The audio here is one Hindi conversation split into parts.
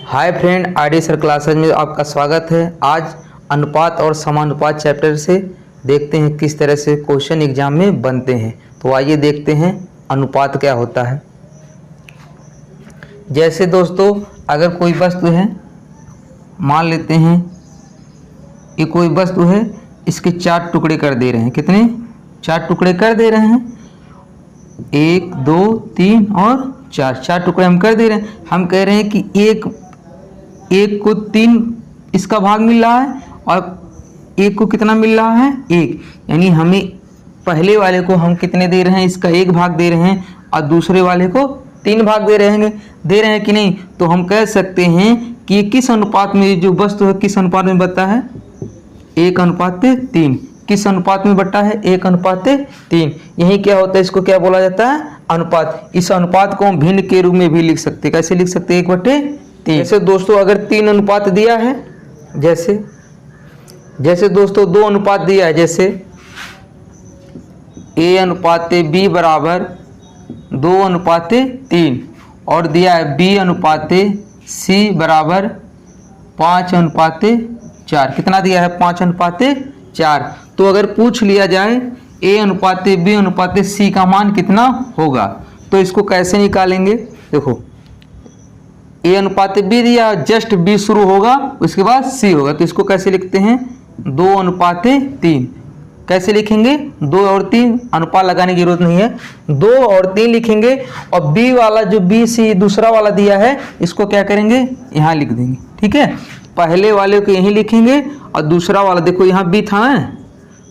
Hi friend, ID sir classes में आपका स्वागत है। आज अनुपात और समानुपात चैप्टर से देखते हैं किस तरह से क्वेश्चन एग्जाम में बनते हैं। तो आइए देखते हैं अनुपात क्या होता है। जैसे दोस्तों, अगर कोई वस्तु है, मान लेते हैं ये कोई वस्तु है, इसके 4 टुकड़े कर दे रहे हैं। कितने? 4 टुकड़े कर दे रहे हैं। 1 2 3 और 4 टुकड़े हम कर दे रहे हैं। हम कह रहे हैं कि एक को 3 इसका भाग मिल रहा है और एक को कितना मिल रहा है? 1। यानी हमें पहले वाले को हम कितने दे रहे हैं? इसका 1 भाग दे रहे हैं और दूसरे वाले को 3 भाग दे रहे हैं कि नहीं? तो हम कह सकते हैं कि ये किस अनुपात में, जो वस्तु है किस अनुपात में बटा है? 1:3। किस अनुपात में बटा है? 1:3। यही क्या होता है, इसको क्या बोला जाता है? अनुपात। इस अनुपात को हम भिन्न के रूप में भी लिख सकते हैं। कैसे लिख सकते हैं? 1/3। जैसे दोस्तों, अगर 3 अनुपात दिया है, जैसे दोस्तों 2 अनुपात दिया है, जैसे A:B बराबर 2:3 और दिया है B:C बराबर 5:4। कितना दिया है? 5:4। तो अगर पूछ लिया जाए A:B:C का मान कितना होगा, तो इसको कैसे निकालेंगे? देखो, A:B दिया, जस्ट B शुरू होगा, उसके बाद C होगा, तो इसको कैसे लिखते हैं? 2:3। कैसे लिखेंगे? 2 और 3, अनुपात लगाने की जरूरत नहीं है, 2 और 3 लिखेंगे। और B वाला जो BC दूसरा वाला दिया है, इसको क्या करेंगे? यहाँ लिख देंगे। ठीक है, पहले वाले को यहीं लिखेंगे और दूसरा वाला, देखो यहाँ B था ना,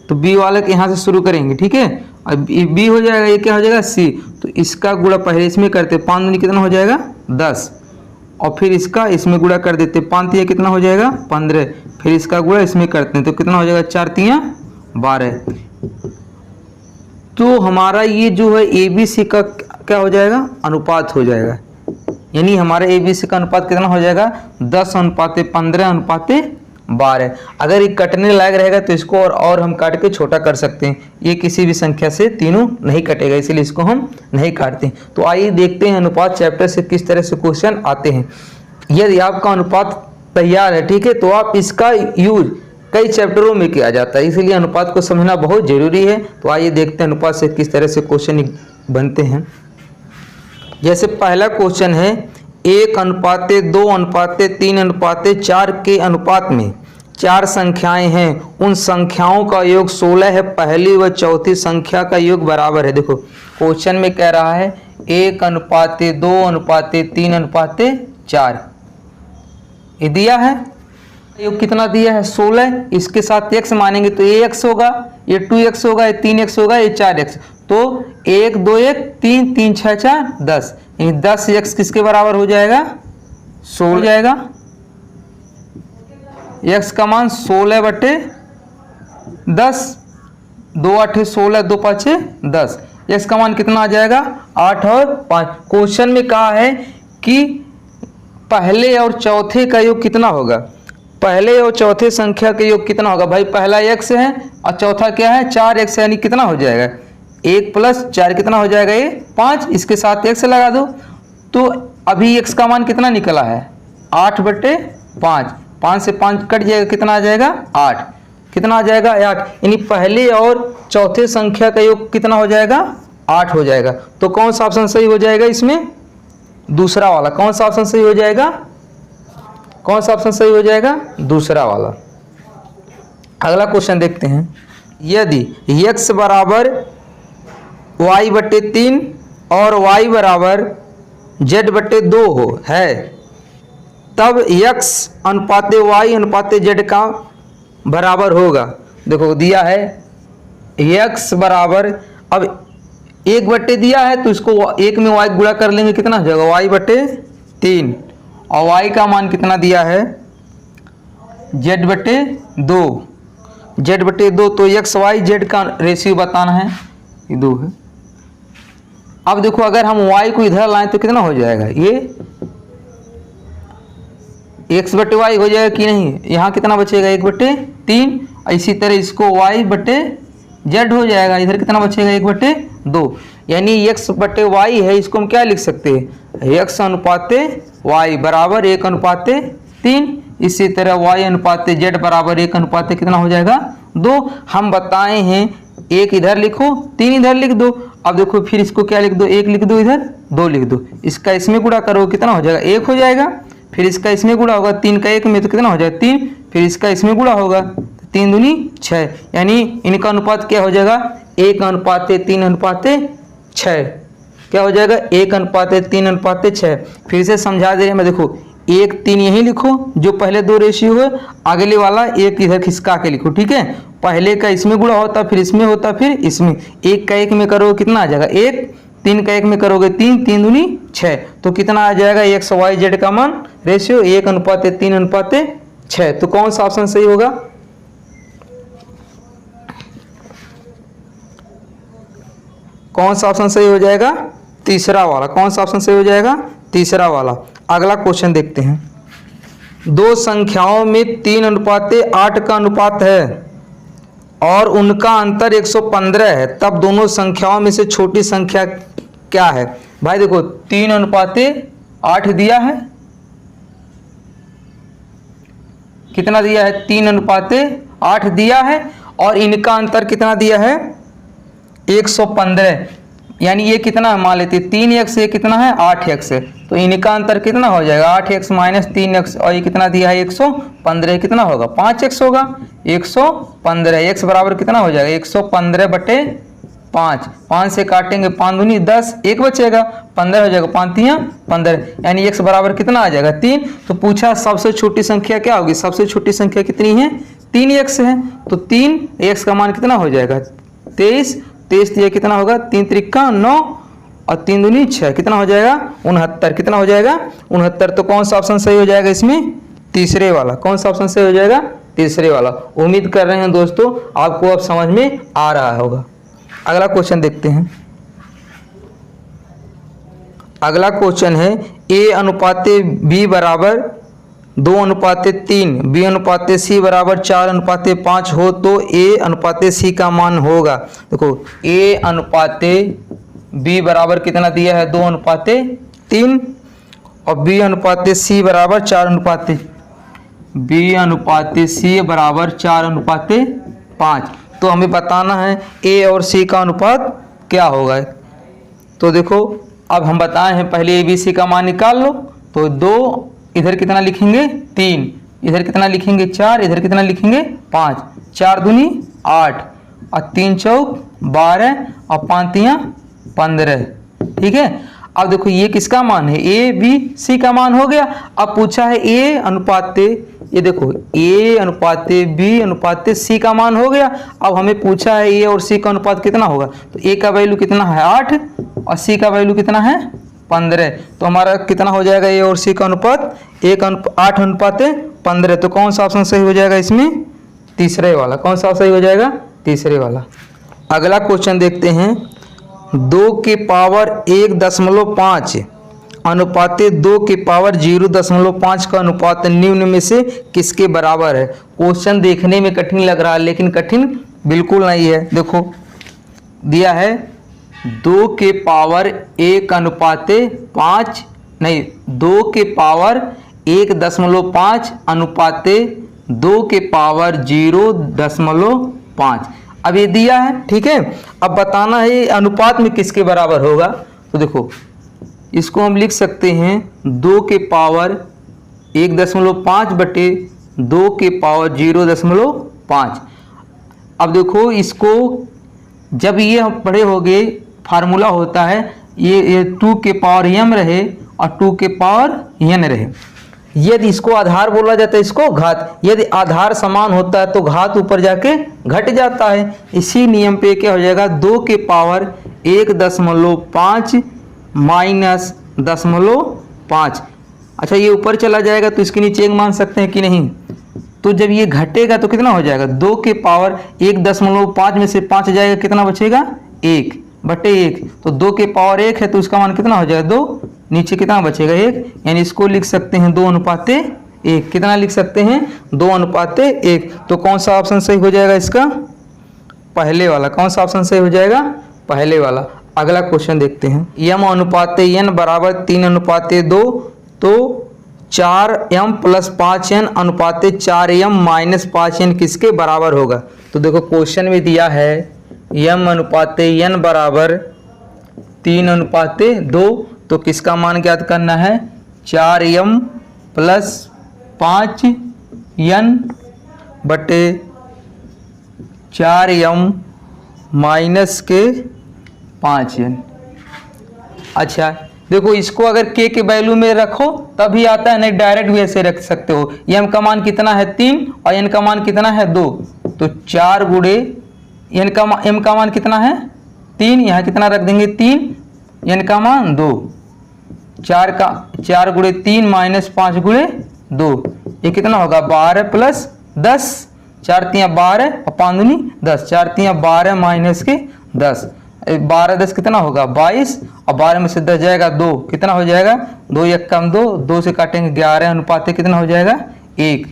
तो B वाले के यहाँ से शुरू करेंगे। ठीक है, अब B हो जाएगा, ये क्या हो जाएगा? C। तो इसका गुणा पहले इसमें करते, 5 कितना हो जाएगा? 10। और फिर इसका इसमें गुणा कर देते, 5 तिया कितना हो जाएगा? 15। फिर इसका गुणा इसमें करते हैं, तो कितना हो जाएगा? 4 तिया 12। तो हमारा ये जो है ABC का क्या हो जाएगा? अनुपात हो जाएगा। यानी हमारा ABC का अनुपात कितना हो जाएगा? 10:15:12। अगर ये कटने लायक रहेगा तो इसको और हम काट के छोटा कर सकते हैं। ये किसी भी संख्या से तीनों नहीं कटेगा, इसलिए इसको हम नहीं काटते। तो आइए देखते हैं अनुपात चैप्टर से किस तरह से क्वेश्चन आते हैं। यदि आपका अनुपात तैयार है, ठीक है, तो आप इसका यूज कई चैप्टरों में किया जाता है, इसलिए अनुपात को समझना बहुत जरूरी है। तो आइए देखते हैं अनुपात से किस तरह से क्वेश्चन बनते हैं। जैसे पहला क्वेश्चन है, 1:2:3:4 के अनुपात में 4 संख्याएं हैं, उन संख्याओं का योग 16 है, पहली व चौथी संख्या का योग बराबर है। देखो क्वेश्चन में कह रहा है 1:2:3:4 ये दिया है, योग कितना दिया है? 16। इसके साथ x मानेंगे तो ये x होगा, ये 2x होगा, ये 3x होगा, ये 4x। तो 1 2 1 3 3 6 4 10, यानी 10x किसके बराबर हो जाएगा? 16 हो जाएगा। x का मान 16/10, 2 8 16, 2 5 10। x का मान कितना आ जाएगा? 8 और 5। क्वेश्चन में कहा है कि पहले और चौथे का योग कितना होगा? पहले और चौथे संख्या का योग कितना होगा? भाई पहला x है और चौथा क्या है? 4x, यानी कितना हो जाएगा? 1 + 4 कितना हो जाएगा? ये 5। इसके साथ x लगा दो, तो अभी x का मान कितना निकला है? 8/5। 5 से 5 कट जाएगा, कितना आ जाएगा? 8। कितना आ जाएगा? 8। यानी पहले और चौथे संख्या का योग कितना हो जाएगा? 8 हो जाएगा। तो कौन सा ऑप्शन सही हो जाएगा इसमें? दूसरा वाला। कौन सा ऑप्शन सही हो जाएगा? कौन सा ऑप्शन सही हो जाएगा? दूसरा वाला। अगला क्वेश्चन देखते हैं। यदि x बराबर y/3 और y बराबर z/2 हो है, तब x:y:z का बराबर होगा। देखो दिया है x बराबर, अब 1/, दिया है तो इसको 1 में y गुणा कर लेंगे, कितना हो जाएगा? y/3। और y का मान कितना दिया है? z/2। z/2, तो x y z का रेशियो बताना है, ये 2 है। अब देखो अगर हम y को इधर लाएं तो कितना हो जाएगा? ये x/y हो जाएगा कि नहीं? यहाँ कितना बचेगा? 1/3। इसी तरह इसको y/z हो जाएगा, इधर कितना बचेगा? 1/2। यानी x/y है, इसको हम क्या लिख सकते हैं? x अनुपाते y बराबर 1:3। इसी तरह y अनुपात z बराबर 1:, कितना हो जाएगा 2। हम बताए हैं 1 इधर लिखो 3 इधर लिख दो। अब देखो फिर इसको क्या लिख दो, 1 लिख दो इधर 2 लिख दो। इसका इसमें गुणा करो कितना हो जाएगा 1 हो जाएगा। फिर इसका इसमें गुणा होगा 3 का 1 में तो कितना हो जाएगा 3। फिर इसका इसमें गुणा होगा 3 दूनी 6, यानी इनका अनुपात क्या हो जाएगा 1:3:6। क्या हो जाएगा 1:3:6। फिर से समझा दे रहे हैं मैं, देखो 1 3 यहीं लिखो जो पहले 2 रेशियो है, अगले वाला 1 इधर खिसका के लिखो, ठीक है। पहले का इसमें गुणा होता, फिर इसमें होता, फिर इसमें 1 का 1 में करोगे कितना आ जाएगा 1, 3 का 1 में करोगे 3, 3 दूनी 6, तो कितना आ जाएगा x y z का मान रेशियो 1:3:6। तो कौन सा ऑप्शन सही होगा, कौन सा ऑप्शन सही हो जाएगा, तीसरा वाला। कौन सा ऑप्शन सही हो जाएगा, तीसरा वाला। अगला क्वेश्चन देखते हैं। दो संख्याओं में 3:8 का अनुपात है और उनका अंतर 115 है, तब दोनों संख्याओं में से छोटी संख्या क्या है। भाई देखो 3:8 दिया है, कितना दिया है 3:8 दिया है, और इनका अंतर कितना दिया है 115, यानी ये कितना मान लेते 3x, ये कितना है 8x है, तो इनका अंतर कितना हो जाएगा 8x - 3x, और ये कितना दिया है 115, कितना होगा 5x होगा 115। x बराबर कितना हो जाएगा 115/5, 5 से काटेंगे 5 दूनी 10, 1 बचेगा 15 हो जाएगा, 5 तियां 15, यानी x बराबर कितना आ जाएगा 3। तो पूछा सबसे छोटी संख्या क्या होगी, सबसे छोटी संख्या कितनी है 3x है, तो 3x का मान कितना हो जाएगा 23, 23 ये कितना होगा 3 त्रिका 9 और 3 दूनी 6, कितना हो जाएगा 69, कितना हो जाएगा 69। तो कौन सा ऑप्शन सही हो जाएगा इसमें, तीसरे वाला। कौन सा ऑप्शन सही हो जाएगा, तीसरे वाला। उम्मीद कर रहे हैं दोस्तों आपको अब समझ में आ रहा होगा। अगला क्वेश्चन देखते हैं। अगला क्वेश्चन है A/B बराबर 2:3, B/C बराबर 4:5 हो तो A/C का मान होगा। देखो A/B बराबर कितना दिया है 2:3 और B/C बराबर 4:5, B/C बराबर 4:5। तो हमें बताना है A और C का अनुपात क्या होगा। तो देखो अब हम बताए हैं पहले ABC का मान निकाल लो। तो 2 इधर कितना लिखेंगे 3, इधर कितना लिखेंगे 4, इधर कितना लिखेंगे 5, 4 दूनी 8 और 3 चौक 12 और 5 तियां 15, ठीक है। अब देखो ये किसका मान है ABC का मान हो गया। अब पूछा है A/, ये देखो A/B/C का मान हो गया। अब हमें पूछा है A और C का अनुपात कितना होगा, तो A का वैल्यू कितना है 8 और C का वैल्यू कितना है 15, तो हमारा कितना हो जाएगा A और C का अनुपात 8:15। तो कौन सा ऑप्शन सही हो जाएगा इसमें, तीसरे वाला। कौन सा सही हो जाएगा, तीसरे वाला। अगला क्वेश्चन देखते हैं। 2 के पावर 1.5 अनुपात 2 के पावर 0.5 का अनुपात निम्न में से किसके बराबर है। क्वेश्चन देखने में कठिन लग रहा है लेकिन कठिन बिल्कुल नहीं है। देखो दिया है 2 के पावर 1:5 नहीं 2 के पावर 1.5 अनुपात 2 के पावर 0.5। अब ये दिया है, ठीक है। अब बताना है अनुपात में किसके बराबर होगा। तो देखो इसको हम लिख सकते हैं 2 के पावर 1.5 बटे 2 के पावर 0.5। अब देखो इसको जब ये हम पढ़े होंगे फार्मूला होता है ये 2 के पावर m रहे और 2 के पावर n रहे। यदि इसको आधार बोला जाता है इसको घात, यदि आधार समान होता है तो घात ऊपर जाके घट जाता है। इसी नियम पे क्या हो जाएगा 2 के पावर 1.5 माइनस 0.5। अच्छा ये ऊपर चला जाएगा तो इसके नीचे 1 मान सकते हैं कि नहीं। तो जब ये घटेगा तो कितना हो जाएगा 2 के पावर 1.5 में से 5 जाएगा, कितना बचेगा 1/1। तो 2 के पावर 1 है तो उसका मान कितना हो जाएगा 2, नीचे कितना बचेगा 1, यानी इसको लिख सकते हैं 2:1। कितना लिख सकते हैं 2:1। तो कौन सा ऑप्शन सही हो जाएगा इसका, पहले वाला। कौन सा ऑप्शन सही हो जाएगा, पहले वाला। अगला क्वेश्चन देखते हैं। m/n बराबर 3:2 तो 4m plus 5n अनुपाते 4m minus 5n किसके बराबर होगा। तो देखो क्वेश्चन में दिया है m अनुपाते n बराबर 3:2, तो किसका मान ज्ञात करना है 4m प्लस 5n बटे 4m माइनस के 5n। अच्छा देखो इसको अगर k के वैल्यू में रखो तभी आता है, नहीं डायरेक्ट भी ऐसे रख सकते हो। m का मान कितना है 3 और n का मान कितना है 2, तो 4 गुणे m का मान कितना है 3, यहाँ कितना रख देंगे 3, n का मान 2, 4 गुणे 3 माइनस 5 गुणे 2, ये कितना होगा 12 प्लस 10, 4 3 12 और 5 दूनी 10, 4 3 12 माइनस के 10, 12 10 कितना होगा 22 और 12 में से 10 जाएगा 2, कितना हो जाएगा 2 1 कम 2, 2 से काटेंगे 11 अनुपाते कितना हो जाएगा 1,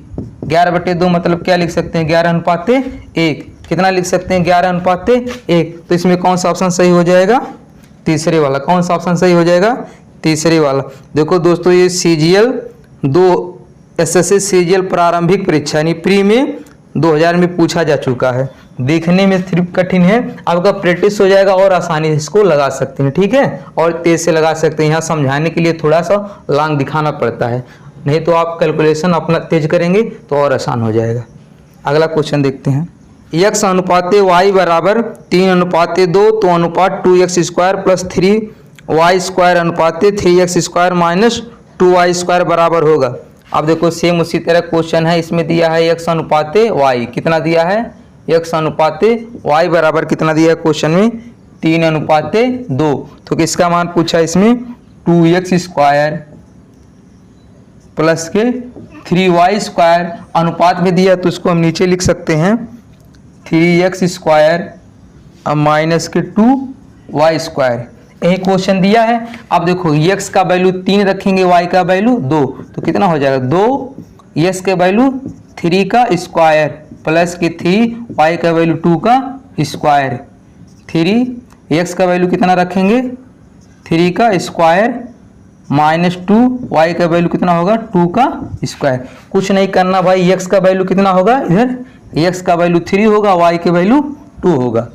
11/2 मतलब क्या लिख सकते हैं 11 अनुपाते 1, कितना लिख सकते हैं 11 अनुपाते 1। तो इसमें कौन सा ऑप्शन सही हो जाएगा तीसरे वाला, कौन सा ऑप्शन सही हो जाएगा तीसरे वाला। देखो दोस्तों ये CGL 2 SSC CGL प्रारंभिक परीक्षा यानी प्री में 2000 में पूछा जा चुका है, देखने में सिर्फ कठिन है, आपका प्रैक्टिस हो जाएगा और आसानी से इसको लगा सकते हैं, ठीक है, और तेज से लगा सकते हैं। यहाँ समझाने के लिए थोड़ा सा लांग दिखाना पड़ता है, नहीं तो आप कैलकुलेशन अपना तेज करेंगे तो और आसान हो जाएगा। अगला क्वेश्चन देखते हैं, x अनुपाते y बराबर 3:2, तो अनुपात 2x² plus 3y² अनुपाते 3x² minus 2y² बराबर होगा। अब देखो सेम उसी तरह क्वेश्चन है, इसमें दिया है x अनुपाते y, कितना दिया है x अनुपाते y बराबर कितना दिया है क्वेश्चन में 3:2, तो किसका मान पूछा इसमें 2x² प्लस के 3y² अनुपात में दिया, तो उसको हम नीचे लिख सकते हैं 3x² माइनस के 2y², यही क्वेश्चन दिया है। अब देखो x का वैल्यू 3 रखेंगे, y का वैल्यू 2, तो कितना हो जाएगा 2 x के वैल्यू 3 का स्क्वायर प्लस के 3 y का वैल्यू 2 का स्क्वायर, 3 x का वैल्यू कितना रखेंगे 3 का स्क्वायर माइनस 2 y का वैल्यू कितना होगा 2 का स्क्वायर। कुछ नहीं करना भाई, x का वैल्यू कितना होगा इधर x का वैल्यू 3 होगा, y के वैल्यू 2 होगा,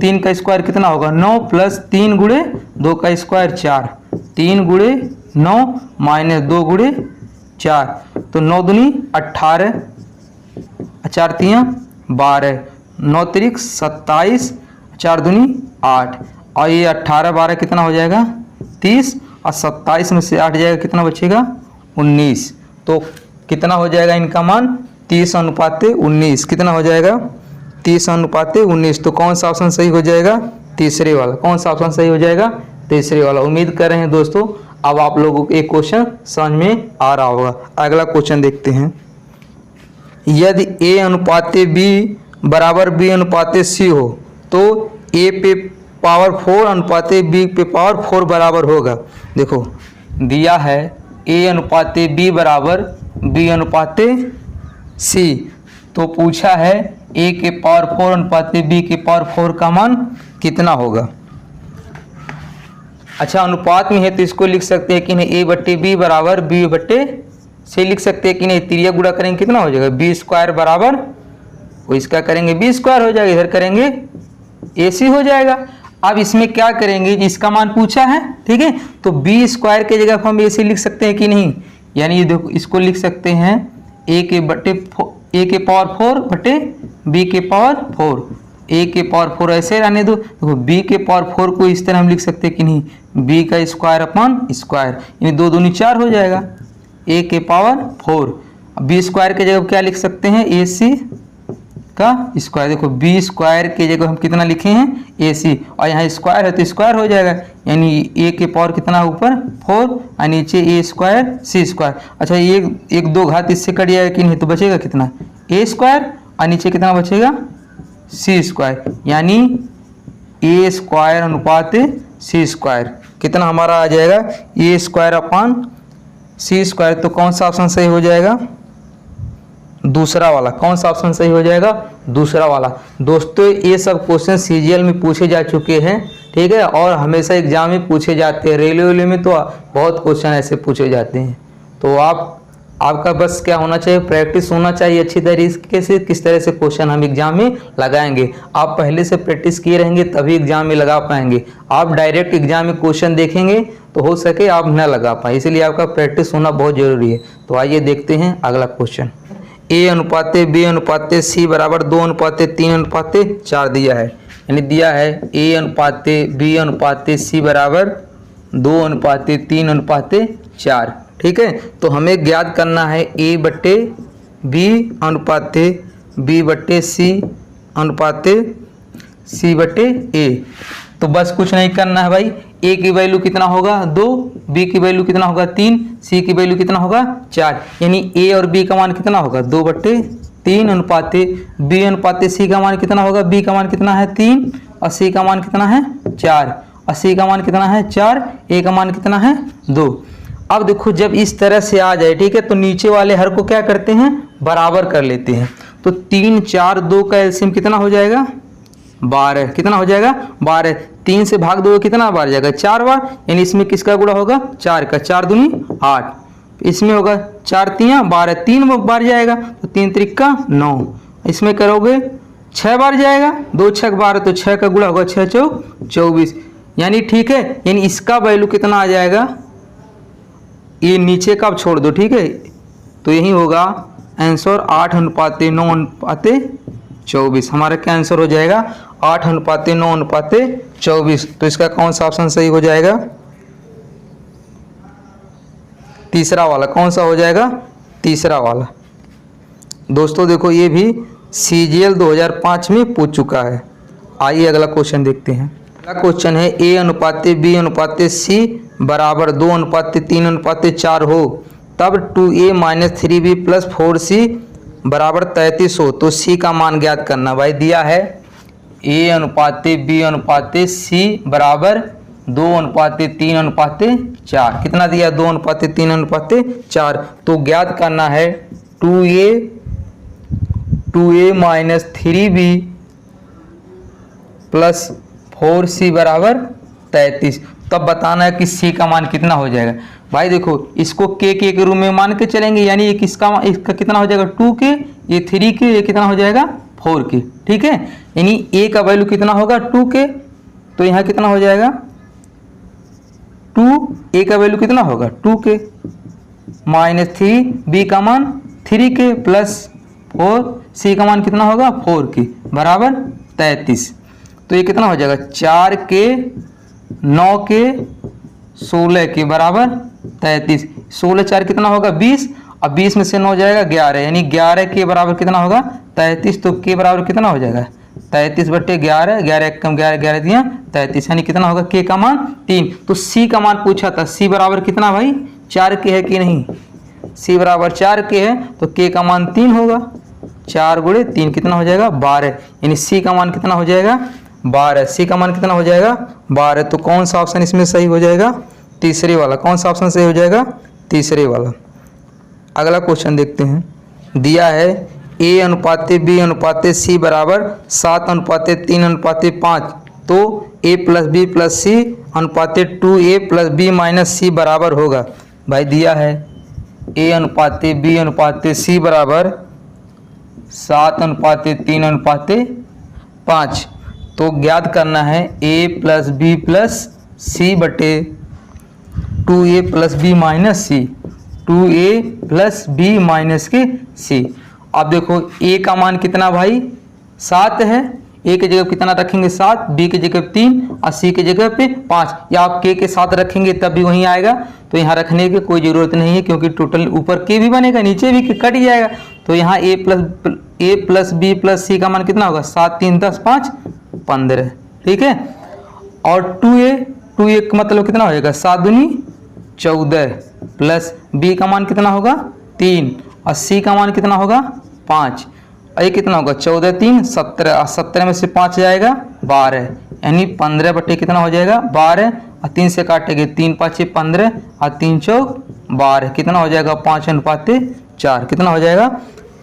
3 का स्क्वायर कितना होगा 9 प्लस 3 गुणे 2 का स्क्वायर 4, 3 गुणे 9 माइनस 2 गुणे 4, तो 9 दूनी 18, 4 3 12, 9 3 27, 4 दूनी 8, और ये 18 12 कितना हो जाएगा 30, और 27 में से 8 जाएगा कितना बचेगा 19, तो कितना हो जाएगा इनका मान 30:19, कितना हो जाएगा 30:19। तो कौन सा ऑप्शन सही हो जाएगा तीसरे वाला, कौन सा ऑप्शन सही हो जाएगा तीसरे वाला। उम्मीद कर रहे हैं दोस्तों अब आप लोगों को एक क्वेश्चन समझ में आ रहा होगा। अगला क्वेश्चन देखते हैं, यदि a अनुपाते b बराबर b अनुपाते c हो तो a पे पावर 4 अनुपाते b पे पावर 4 बराबर होगा। देखो दिया है a अनुपाते b बराबर b अनुपाते c, तो पूछा है a के पावर 4 अनुपाते b के पावर 4 का मान कितना होगा। अच्छा अनुपात में है तो इसको लिख सकते हैं कि नहीं a/b बराबर b/c लिख सकते हैं कि नहीं, तिरिया गुणा करेंगे कितना हो जाएगा b² बराबर, वो इसका करेंगे b² हो जाएगा, इधर करेंगे ac हो जाएगा। अब इसमें क्या करेंगे, इसका मान पूछा है ठीक है, तो b² के जगह हम ac लिख सकते हैं कि नहीं, यानी ये देखो इसको लिख सकते हैं a के पावर 4 बटे b के पावर 4, a के पावर 4 ऐसे रहने दो, देखो b के पावर 4 को इस तरह हम लिख सकते हैं कि नहीं b का स्क्वायर अपॉन स्क्वायर, यानी 2 दूनी 4 हो जाएगा a के पावर 4, b² के जगह क्या लिख सकते हैं ac का स्क्वायर, देखो b² के जगह हम कितना लिखे हैं ac, और यहाँ स्क्वायर है तो स्क्वायर हो जाएगा, यानी a के पावर कितना ऊपर 4 और नीचे a² c²। अच्छा एक 2 घात इससे कट जाएगा कि नहीं, तो बचेगा कितना a² और नीचे कितना बचेगा c², यानी a² अनुपात c², कितना हमारा आ जाएगा a² अपॉन c²। तो कौन सा ऑप्शन सही हो जाएगा दूसरा वाला, कौन सा ऑप्शन सही हो जाएगा दूसरा वाला। दोस्तों ये सब क्वेश्चन CGL में पूछे जा चुके हैं ठीक है। और हमेशा एग्जाम में पूछे जाते हैं, रेलवे में तो बहुत क्वेश्चन ऐसे पूछे जाते हैं। तो आपका बस क्या होना चाहिए, प्रैक्टिस होना चाहिए अच्छी तरीके से, किस तरह से क्वेश्चन हम एग्जाम में लगाएंगे। आप पहले से प्रैक्टिस किए रहेंगे तभी एग्जाम में लगा पाएंगे। आप डायरेक्ट एग्जाम में क्वेश्चन देखेंगे तो हो सके आप न लगा पाए, इसलिए आपका प्रैक्टिस होना बहुत जरूरी है। तो आइए देखते हैं अगला क्वेश्चन। A अनुपात B अनुपात C बराबर 2 अनुपात 3 अनुपात 4 दिया है, यानी दिया है A अनुपात B अनुपात C बराबर 2 अनुपात 3 अनुपात 4। ठीक है, तो हमें ज्ञात करना है A बट्टे B अनुपात B बट्टे C अनुपात C बट्टे A। तो बस कुछ नहीं करना है भाई, A की वैल्यू कितना होगा 2, B की वैल्यू कितना होगा 3, C की वैल्यू कितना होगा 4, यानी A और B का मान कितना होगा 2 बट्टे 3 अनुपात B अनुपात C का मान कितना होगा, B का मान कितना है 3 और C का मान कितना है 4, और C का मान कितना है 4, A का मान कितना है 2। अब देखो जब इस तरह से आ जाए, ठीक है, तो नीचे वाले हर को क्या करते हैं, बराबर कर लेते हैं। तो 3 4 2 का एलसीएम कितना हो जाएगा 12, कितना हो जाएगा 12। 3 से भाग 2 कितना बार जाएगा 4 बार, यानी इसमें किसका गुणा होगा 4 का, 4 दूनी 8, इसमें होगा 4 3 12, 3 बार जाएगा तो 3 त्रिका 9, इसमें करोगे 6 बार जाएगा, 2 6 12 तो 6 का गुणा होगा 6 चौक 24, यानी ठीक है, यानी इसका वैल्यू कितना आ जाएगा, ये नीचे का छोड़ दो, ठीक है, तो यही होगा आंसर 8 अनुपात 9 अनुपात 24। हमारा क्या आंसर हो जाएगा 8 अनुपात 9 अनुपात 24। तो इसका कौन सा ऑप्शन सही हो जाएगा, तीसरा वाला। कौन सा हो जाएगा, तीसरा वाला। दोस्तों देखो ये भी CGL 2005 में पूछ चुका है। आइए अगला क्वेश्चन देखते हैं। अगला क्वेश्चन है A अनुपात B अनुपात C बराबर 2 अनुपात 3 अनुपात 4 हो तब 2A minus 3B plus 4C बराबर 33 हो तो C का मान ज्ञात करना। भाई दिया है A अनुपात B अनुपात C बराबर 2 अनुपात 3 अनुपात 4, कितना दिया 2 अनुपात 3 अनुपात 4। तो ज्ञात करना है 2A minus 3B plus 4C बराबर 33। तब बताना है कि C का मान कितना हो जाएगा। भाई देखो इसको के रूप में मान के चलेंगे, यानी ये इसका कितना हो जाएगा 2K, ये 3K, ये कितना हो जाएगा 4K। ठीक है, यानी A का वैल्यू कितना होगा 2K, तो यहाँ कितना हो जाएगा 2A का वैल्यू कितना होगा 2K माइनस 3B का मान 3K प्लस 4C का मान कितना होगा 4K बराबर 33। तो ये कितना हो जाएगा 4K 9K 16 के बराबर 33। 16 4 कितना होगा 20, अब 20 में से 9 जाएगा 11, यानी 11 के बराबर कितना होगा 33। तो के बराबर कितना हो जाएगा 33 बट्टे 11, 11 कम 11 11 दिया 33, यानी कितना होगा के का मान 3। तो C का मान पूछा था, C बराबर कितना भाई 4K है कि नहीं, C बराबर 4K है तो के का मान 3 होगा, 4 गुणे 3 कितना हो जाएगा 12, यानी C का मान कितना हो जाएगा 12। C का मान कितना हो जाएगा 12। तो कौन सा ऑप्शन इसमें सही हो जाएगा, तीसरे वाला। कौन सा ऑप्शन सही हो जाएगा, तीसरे वाला। अगला क्वेश्चन देखते हैं। दिया है A अनुपात B अनुपात C बराबर 7 अनुपात 3 अनुपात 5 तो A plus B plus C अनुपात 2A plus B minus C बराबर होगा। भाई दिया है A अनुपात B अनुपात C बराबर 7 अनुपात 3 अनुपात 5, तो ज्ञात करना है A plus B plus C बटे 2A plus B minus C, 2A plus B minus के C। अब देखो A का मान कितना भाई 7 है, A की जगह कितना रखेंगे 7, B की जगह 3 और C की जगह पे 5, या आप K के साथ रखेंगे तब भी वहीं आएगा। तो यहाँ रखने की कोई ज़रूरत नहीं है क्योंकि टोटल ऊपर K भी बनेगा नीचे भी कट जाएगा। तो यहाँ A plus B plus C का मान कितना होगा 7 3 10 5 15, ठीक है। और 2A का मतलब कितना हो जाएगा 7 दूनी 14 प्लस B का मान कितना होगा 3 और C का मान कितना होगा 5, और ये कितना होगा 14 3 17, और 17 में से 5 जाएगा 12, यानी 15 बटे कितना हो जाएगा 12, और 3 से काटेंगे 3 5 15 और 3 चौक 12, कितना हो जाएगा 5 अनुपात 4, कितना हो जाएगा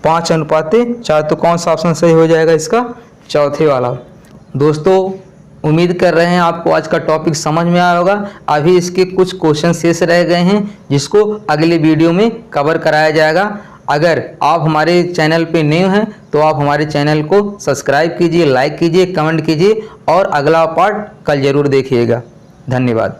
5 अनुपात 4। तो कौन सा ऑप्शन सही हो जाएगा इसका, चौथे वाला। दोस्तों उम्मीद कर रहे हैं आपको आज का टॉपिक समझ में आया होगा। अभी इसके कुछ क्वेश्चन शेष रह गए हैं जिसको अगले वीडियो में कवर कराया जाएगा। अगर आप हमारे चैनल पे न्यू हैं तो आप हमारे चैनल को सब्सक्राइब कीजिए, लाइक कीजिए, कमेंट कीजिए और अगला पार्ट कल ज़रूर देखिएगा। धन्यवाद।